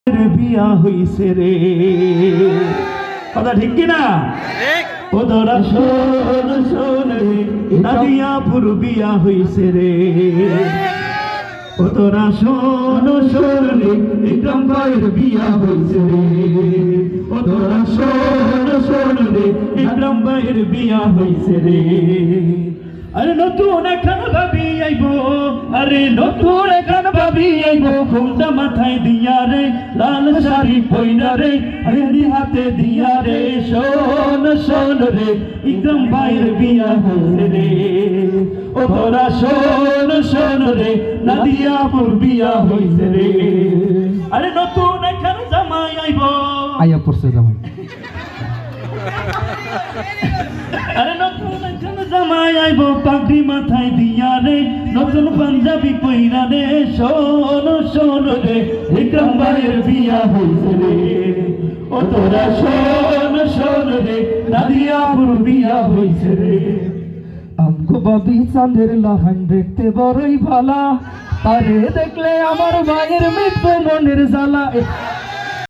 বিয়া হইছে রে, কথা ঠিক কিনা? ও তোরা শোন শোন রে, নাদিয়াপুর বিয়া হইছে রে। ও তোরা শোন শোন রে, ইকরাম ভাইয়ের বিয়া হইছে রে। ও তোরা শোন শোন রে, ইকরাম ভাইয়ের বিয়া হইছে রে। আরে নতুন এখন ভাবি আইব, আরে নতুন এখন ভাবি আইব, ঘুমটা মাথায় দিয়া রে, লাল শাড়ি পইনা রে, মেহেদি হাতে দিয়া রে। শোন শোন রে, ইকরাম ভাইয়ের বিয়া হইছে রে। ও তোরা শোন শোন রে, নাদিয়াপুর বিয়া হইছে রে। আরে নতুন এখন জামাই আইব, আইয়া পড়ছে জামাই। আরে নতুন এখন জামাই আইব, পাগড়ি মাথায় দিয়া রে, নতুন পাঞ্জাবি পইরা রে। শোন শোন রে, ইকরাম ভাইয়ের বিয়া হইছে রে। ও তোরা শোন শোন রে, নাদিয়াপুর বিয়া হইছে রে। আমগো বাবি চাঁদের লাহান দেখতে বড়ই ভালা, তারে দেখলে আমার ভাইয়ের মিটবে মনের জ্বালা।